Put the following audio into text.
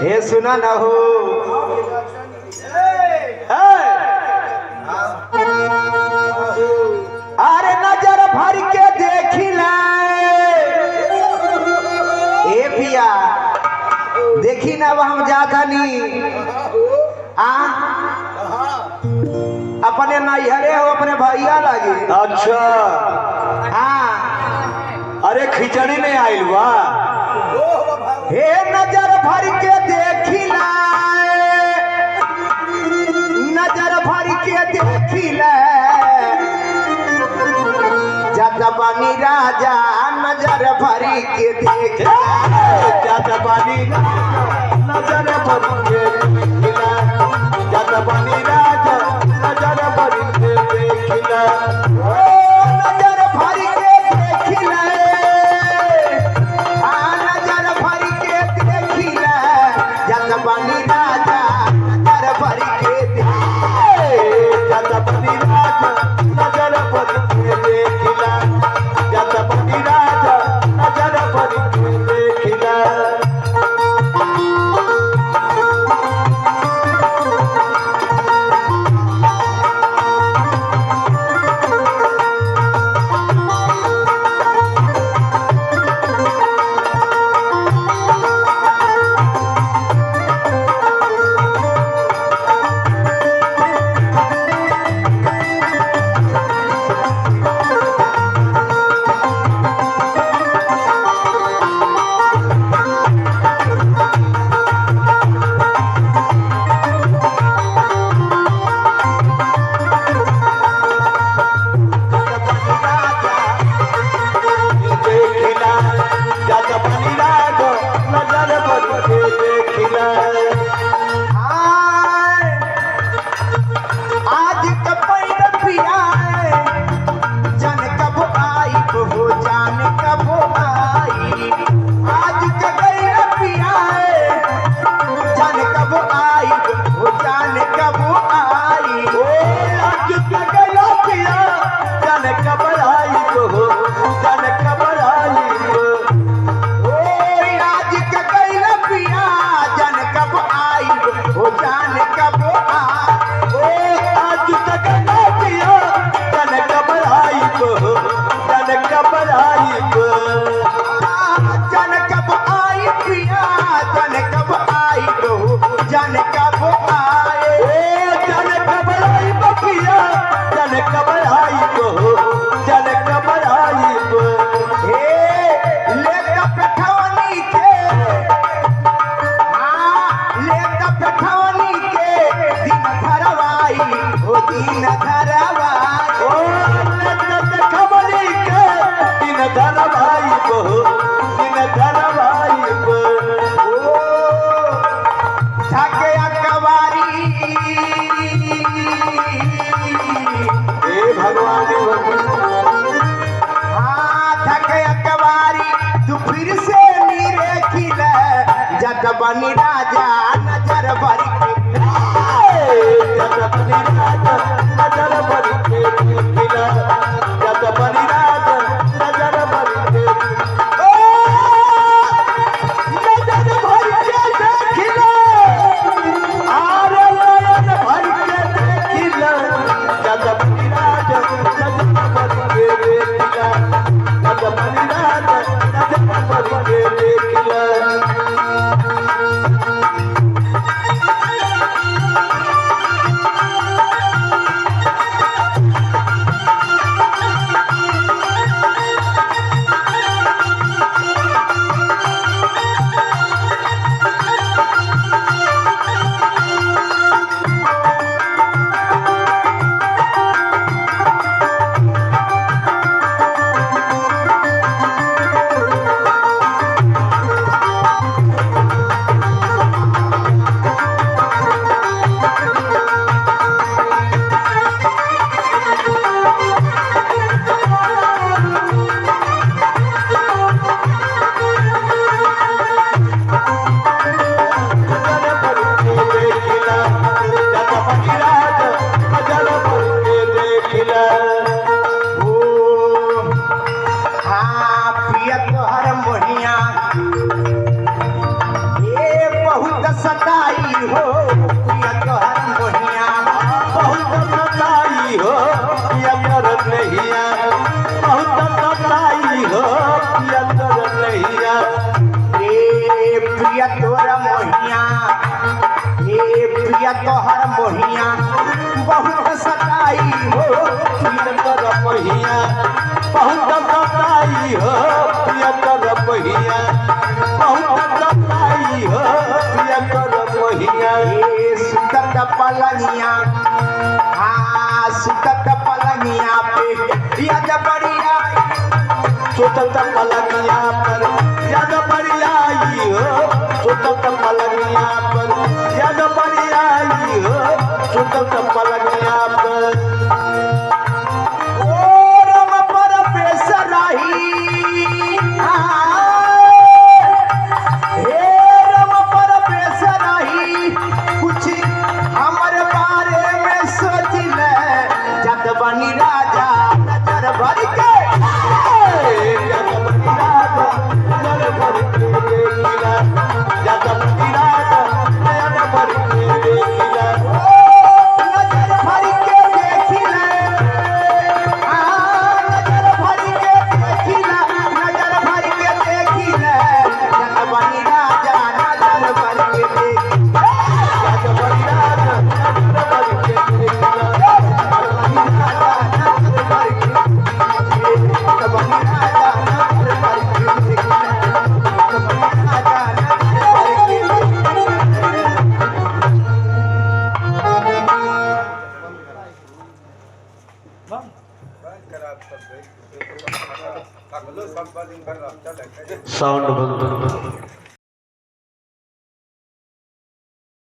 हे सुना न हो अरे नजर भर के देखिला ए पिया देखी ना अब हम जाता नहीं अपने नैहरे हो अपने भैया लगे। अच्छा हाँ अरे खिचड़ी में आइल बा हे नजर भर के देखिला नजर भर के देखिला जत बनी राजा नजर भर के देखिला जत बनी नजर भर के देखिला जत बनी राजा नजर भर के देखिला नजर भर के देखिला नजर भर के देखिला जत बनी राजा नजर भर के जत बनी राजा नजर भर के देखिला जत बनी राजा नजर भर के देखिला आज कपड़ पिया जन कब आई हो जान कब आई आज कपड़ पिया जन कब आई हो जान कब आई आज कगला पिया जन कब आई हो जन कब आई आज कपड़ पिया जन कब आई हो जान कब आई आज कगला पिया जन कब आई हो जन कब आई जन कब आई पिया जन कब आई हो जन कब आए जन कब आई पिया जन कब आई हो जन कब आई हे लेका पठौनी के लेका पठौनी के दिन धरवाई हो दिन धरवाई खबरी के दिन धरवाई हो दिन धरवाई थके अकवारी हे भगवान हाँ थके अकवारी तू फिर से नीरे खिले जग बनी राजा नजर भर जत बनी राजा नजर भर के देखिला जत बनी राजा नजर भर के नजर भर के देखिला आरे नजर भर के देखिला जत बनी राजा नजर भर के देखिला जत बनी राजा नजर भर के देखिला पहिया बहुत सताई हो पिया कर पहिया बहुत सताई हो पिया कर पहिया ए सुतत पलंगिया हाँ सुतत पलंगिया पे याद बढ़िया सुतत पलंगिया पर याद बढ़िया हो सुतत पलंगिया पर याद बढ़िया हो सुतत पलंगिया पर बनी राजा नजर भर के जग बनी राजा नजर भर के देखिला जग बनी राजा नजर भर के देखिला नजर भर के देखिला नजर भर के देखिला नजर भर के देखिला जग बनी राजा नजर भर के देखिला जग बनी राजा नजर भर के देखिला साउंड बंद